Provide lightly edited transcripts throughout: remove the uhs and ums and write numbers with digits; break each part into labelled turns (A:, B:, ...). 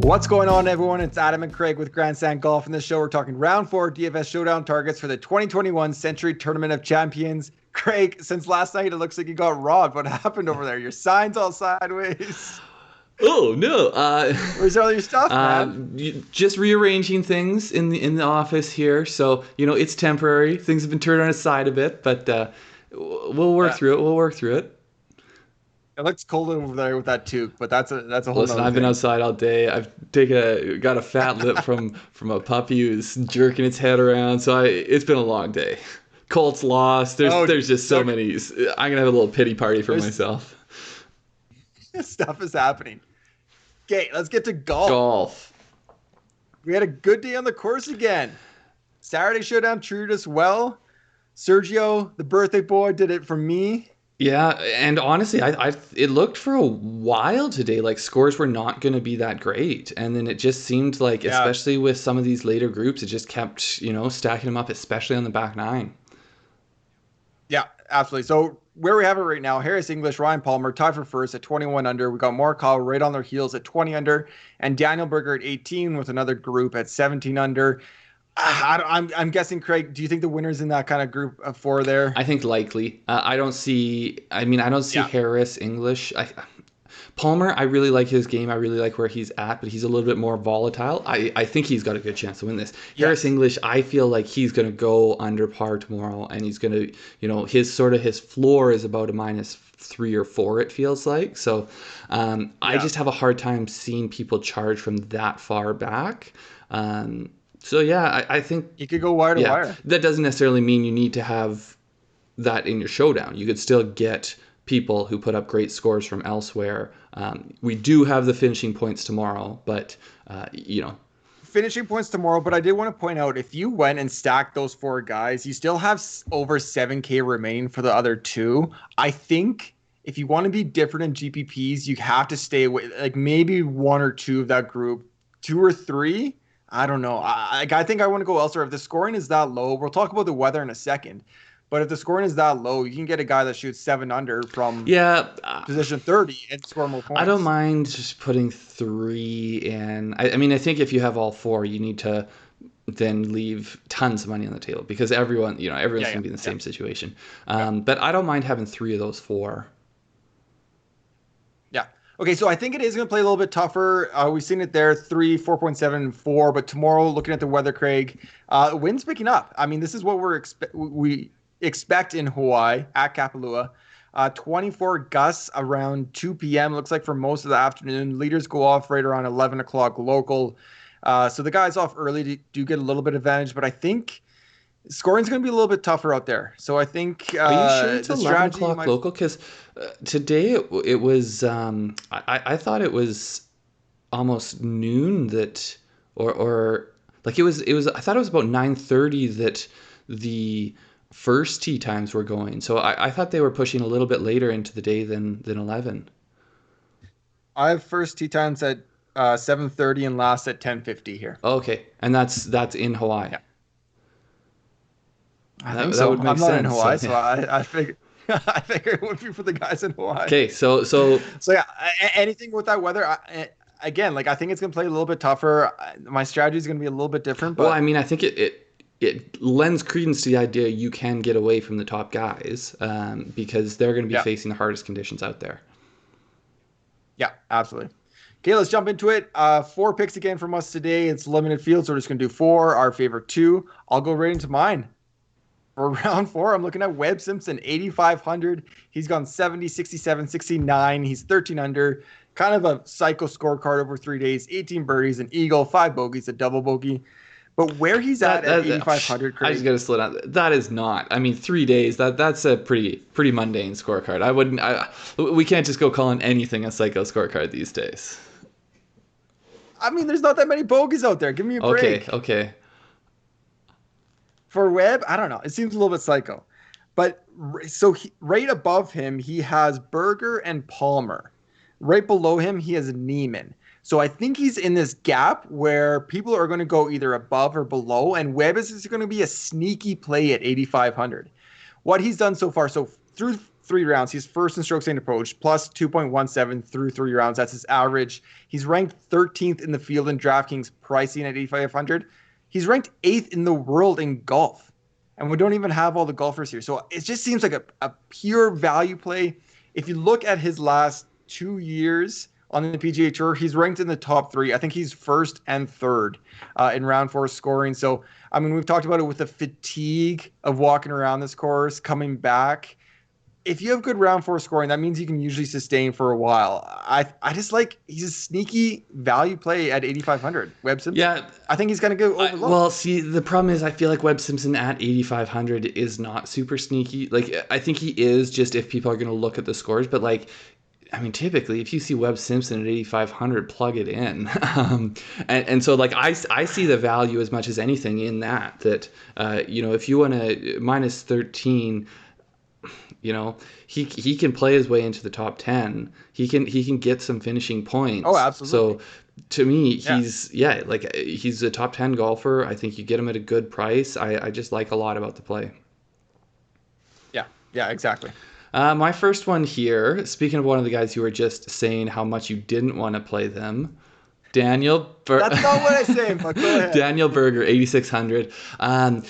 A: What's going on, everyone? It's Adam and Craig with Grandstand Golf. In this show, we're talking round 4 DFS Showdown targets for the 2021 Sentry Tournament of Champions. Craig, since last night, it looks like you got robbed. What happened over there? Your sign's all sideways.
B: Oh no!
A: Where's all your stuff, man?
B: Just rearranging things in the office here. So it's temporary. Things have been turned on its side a bit, but we'll work through it. We'll work through it.
A: It looks cold over there with that toque, but that's a whole.
B: Listen, I've been outside all day. I've got a fat lip from a puppy who's jerking its head around. So it's been a long day. Colts lost. There's just so many. I'm gonna have a little pity party for myself.
A: Stuff is happening. Okay, let's get to
B: golf.
A: We had a good day on the course again. Saturday Showdown treated us well. Sergio, the birthday boy, did it for me.
B: Yeah, and honestly, it looked for a while today like scores were not going to be that great, and then it just seemed like, especially with some of these later groups, it just kept stacking them up, especially on the back nine.
A: Yeah, absolutely. So where we have it right now, Harris English, Ryan Palmer tied for first at 21 under. We got Mark Hall right on their heels at 20 under, and Daniel Berger at 18 with another group at 17 under. I'm guessing, Craig, do you think the winner's in that kind of group of 4 there?
B: I think likely. I don't see Harris English. Palmer, I really like his game. I really like where he's at, but he's a little bit more volatile. I think he's got a good chance to win this. Yes. Harris English, I feel like he's going to go under par tomorrow, and he's going to, his floor is about a -3 or 4, it feels like. So I just have a hard time seeing people charge from that far back. So yeah, I think
A: you could go wire to wire.
B: That doesn't necessarily mean you need to have that in your showdown. You could still get people who put up great scores from elsewhere. We do have the finishing points tomorrow, but
A: finishing points tomorrow. But I did want to point out, if you went and stacked those 4 guys, you still have over 7K remaining for the other 2. I think if you want to be different in GPPs, you have to stay away, like maybe 1 or 2 of that group, 2 or 3. I don't know. I think I want to go elsewhere. If the scoring is that low, we'll talk about the weather in a second. But if the scoring is that low, you can get a guy that shoots 7 under from position 30 and score more points.
B: I don't mind just putting 3 in. I mean, I think if you have all 4, you need to then leave tons of money on the table because everyone's going to be in the same situation. But I don't mind having 3 of those 4.
A: Yeah. Okay, so I think it is going to play a little bit tougher. We've seen it there, 3, 4.7, 4. But tomorrow, looking at the weather, Craig, the wind's picking up. I mean, this is what we expect in Hawaii at Kapalua. 24 gusts around 2 p.m. Looks like for most of the afternoon. Leaders go off right around 11 o'clock local. So the guys off early do get a little bit of advantage. But I think scoring's going to be a little bit tougher out there. So I think
B: are you sure it's 11 o'clock local? Because today it was I thought it was almost noon that or like it was I thought it was about 9:30 that the first tee times were going. So I thought they were pushing a little bit later into the day than 11.
A: I have first tee times at 7:30 and last at 10:50 here.
B: Okay, and that's in Hawaii.
A: Yeah. I think so. I'm not in Hawaii, so I figure it would be for the guys in Hawaii.
B: Okay, so
A: yeah. Anything with that weather, again, like I think it's gonna play a little bit tougher. My strategy is gonna be a little bit different. But
B: well, I mean, I think it lends credence to the idea you can get away from the top guys because they're going to be facing the hardest conditions out there.
A: Yeah, absolutely. Okay, let's jump into it. 4 picks again from us today. It's limited field, so we're just going to do 4. Our favorite 2. I'll go right into mine. For round 4, I'm looking at Webb Simpson, 8,500. He's gone 70, 67, 69. He's 13 under. Kind of a psycho scorecard over 3 days. 18 birdies, an eagle, 5 bogeys, a double bogey. But where he's at 8,500,
B: I just got to slow down. That is not. I mean, 3 days. That's a pretty mundane scorecard. We can't just go calling anything a psycho scorecard these days.
A: I mean, there's not that many bogeys out there. Give me a break.
B: Okay.
A: For Webb, I don't know. It seems a little bit psycho. But so right above him, he has Berger and Palmer. Right below him, he has Neiman. So I think he's in this gap where people are going to go either above or below, and Webb is going to be a sneaky play at 8,500. What he's done so far, so through 3 rounds. He's first in strokes gained approach, plus 2.17 through 3 rounds. That's his average. He's ranked 13th in the field in DraftKings pricing at 8,500. He's ranked 8th in the world in golf. And we don't even have all the golfers here. So it just seems like a pure value play. If you look at his last 2 years on the PGA Tour, he's ranked in the top 3. I think he's first and third in round 4 scoring. So, I mean, we've talked about it with the fatigue of walking around this course, coming back. If you have good round 4 scoring, that means you can usually sustain for a while. I just like, he's a sneaky value play at 8,500. Webb Simpson. Yeah, I think he's going to go overlooked.
B: Well, see, the problem is I feel like Webb Simpson at 8,500 is not super sneaky. Like, I think he is, just if people are going to look at the scores. But, like, I mean, typically, if you see Webb Simpson at 8,500, plug it in. And so, like, I see the value as much as anything in that, if you want to minus 13, he can play his way into the top 10. He can get some finishing points.
A: Oh, absolutely.
B: So to me, he's a top 10 golfer. I think you get him at a good price. I just like a lot about the play.
A: Yeah, exactly.
B: My first one here, speaking of one of the guys you were just saying how much you didn't want to play them, Daniel Berger.
A: That's not what I say, but go ahead.
B: Daniel Berger, 8,600.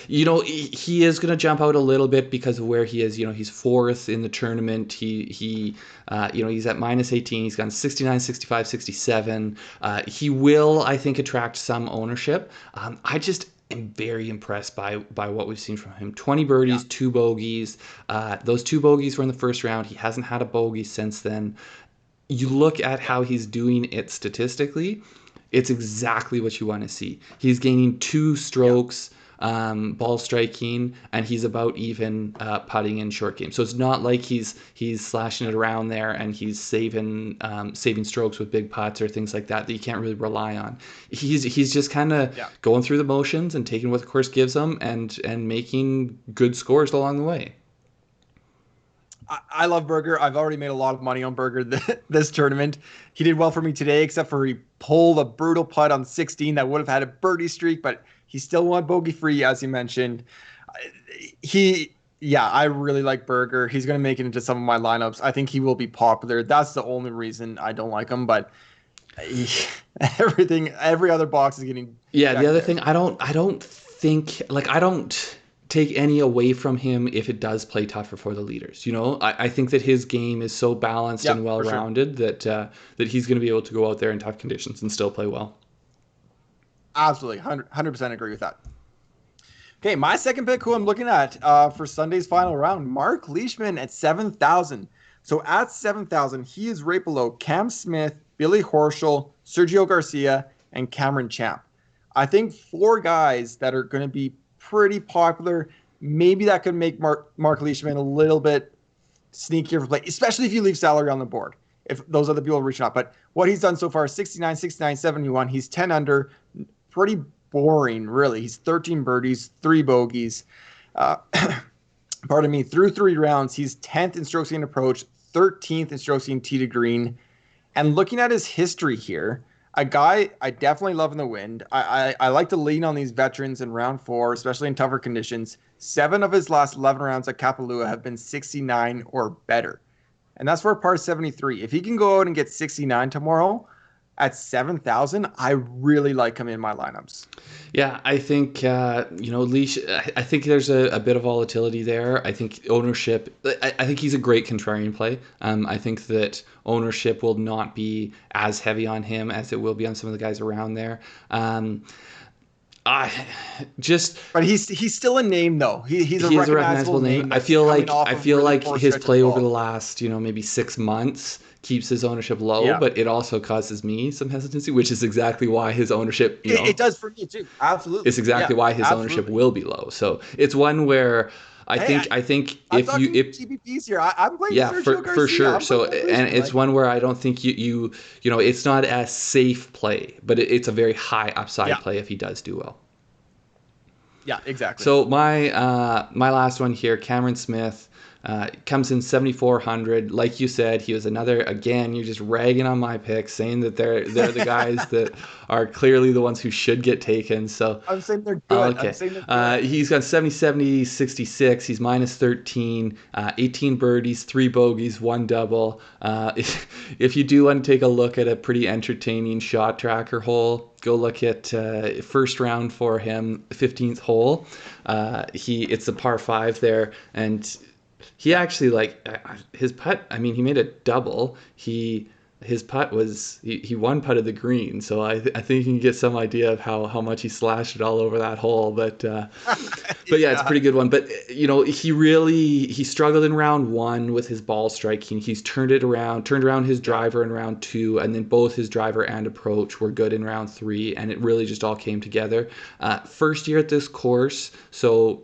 B: He is going to jump out a little bit because of where he is. He's fourth in the tournament. He's at minus 18. He's gone 69, 65, 67. He will, I think, attract some ownership. I just am very impressed by what we've seen from him. 20 birdies, 2 bogeys. Those 2 bogeys were in the first round. He hasn't had a bogey since then. You look at how he's doing it statistically, it's exactly what you want to see. He's gaining 2 strokes, ball striking, and he's about even putting in short game. So it's not like he's slashing it around there and he's saving strokes with big putts or things like that you can't really rely on. He's just kind of going through the motions and taking what the course gives him and making good scores along the way.
A: I love Berger. I've already made a lot of money on Berger this tournament. He did well for me today, except for he pulled a brutal putt on 16 that would have had a birdie streak, but he still won bogey free, as you mentioned. I really like Berger. He's going to make it into some of my lineups. I think he will be popular. That's the only reason I don't like him, but every other box is getting.
B: Yeah, the other thing, I don't take any away from him if it does play tougher for the leaders. I think that his game is so balanced and well-rounded that he's going to be able to go out there in tough conditions and still play well.
A: Absolutely. 100% agree with that. Okay, my second pick, who I'm looking at for Sunday's final round, Marc Leishman at 7,000. So at 7,000, he is right below Cam Smith, Billy Horschel, Sergio Garcia, and Cameron Champ. I think 4 guys that are going to be pretty popular. Maybe that could make Marc Leishman a little bit sneakier for play, especially if you leave salary on the board, if those other people are reaching out. But what he's done so far is 69, 69, 71. He's 10 under. Pretty boring, really. He's 13 birdies, 3 bogeys. Through 3 rounds, he's 10th in strokes gained approach, 13th in strokes gained tee to green. And looking at his history here, a guy I definitely love in the wind. I like to lean on these veterans in round 4, especially in tougher conditions. 7 of his last 11 rounds at Kapalua have been 69 or better. And that's for a par 73. If he can go out and get 69 tomorrow at 7,000, I really like him in my lineups.
B: Yeah, I think, Leish, I think there's a bit of volatility there. I think ownership, I think he's a great contrarian play. I think that ownership will not be as heavy on him as it will be on some of the guys around there. But
A: he's still a name though. He's a recognizable name.
B: I feel like his play over the last, maybe 6 months keeps his ownership low, but it also causes me some hesitancy, which is exactly why his ownership,
A: it does for me too. Absolutely.
B: It's exactly why his ownership will be low. So it's one where I think if
A: GPPs here, I'm playing Sergio Garcia.
B: For sure. So it's one where I don't think you it's not a safe play, but it's a very high upside play if he does do well.
A: Yeah, exactly.
B: So my last one here, Cameron Smith. Comes in 7,400. Like you said, he was another. Again, you're just ragging on my picks, saying that they're the guys that are clearly the ones who should get taken. So
A: I'm saying they're good.
B: okay.
A: I'm saying they're good.
B: He's got 70, 70, 66. He's minus 13, 18 birdies, 3 bogeys, 1 double. If you do want to take a look at a pretty entertaining shot tracker hole, go look at first round for him, 15th hole. It's a par 5 there, and he actually his putt. I mean, he made a double. His putt was he one putted the green, so I think you can get some idea of how much he slashed it all over that hole. But yeah, it's a pretty good one. But he struggled in round 1 with his ball striking. He's turned around his driver in round 2, and then both his driver and approach were good in round 3, and it really just all came together. First year at this course, so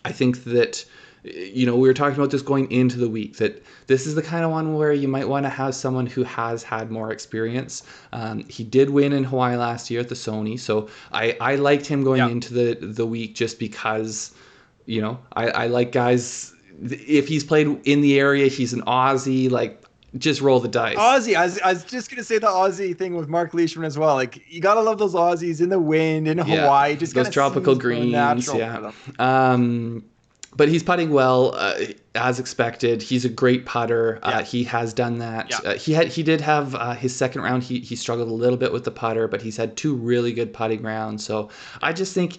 B: I think that. We were talking about this going into the week, that this is the kind of one where you might want to have someone who has had more experience. He did win in Hawaii last year at the Sony, so I liked him going into the week just because, I like guys. If he's played in the area, he's an Aussie, just roll the dice.
A: Aussie. I was just going to say the Aussie thing with Marc Leishman as well. You got to love those Aussies in the wind, in Hawaii. Just
B: those tropical greens, But he's putting well, as expected. He's a great putter. He has done that. He did have his second round. He struggled a little bit with the putter, but he's had 2 really good putting rounds. So I just think,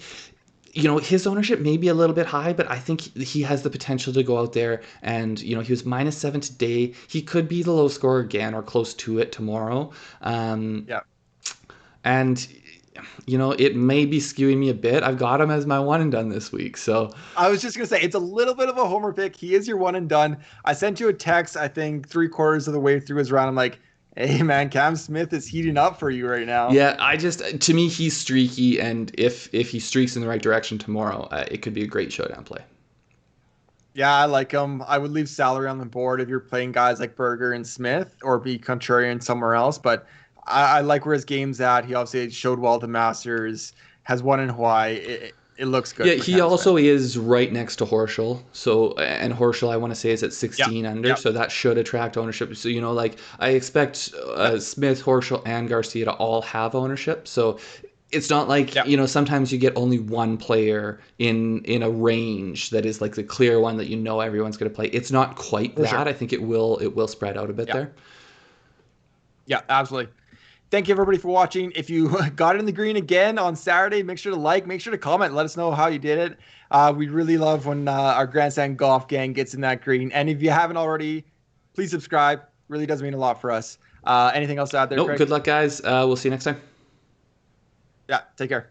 B: his ownership may be a little bit high, but I think he has the potential to go out there and, he was minus 7 today. He could be the low scorer again or close to it tomorrow. And it may be skewing me a bit. I've got him as my one and done this week. So
A: I was just going to say, it's a little bit of a homer pick. He is your one and done. I sent you a text, I think 3/4 of the way through his round. I'm like, hey man, Cam Smith is heating up for you right now.
B: Yeah, to me, he's streaky. And if he streaks in the right direction tomorrow, it could be a great showdown play.
A: Yeah, I like him. I would leave salary on the board if you're playing guys like Berger and Smith, or be contrarian somewhere else. But I like where his game's at. He obviously showed well at the Masters, has won in Hawaii. It looks good.
B: Yeah, he also is right next to Horschel. So, and Horschel, I want to say, is at 16 under. So that should attract ownership. So, I expect Smith, Horschel, and Garcia to all have ownership. So it's not like, sometimes you get only one player in a range that is the clear one that everyone's going to play. It's not quite that. Sure. I think it will spread out a bit there.
A: Yeah, absolutely. Thank you, everybody, for watching. If you got in the green again on Saturday, make sure to make sure to comment. Let us know how you did it. We really love when our Grandstand Golf gang gets in that green. And if you haven't already, please subscribe. Really does mean a lot for us. Anything else out there, Craig?
B: Good luck, guys. We'll see you next time.
A: Yeah, take care.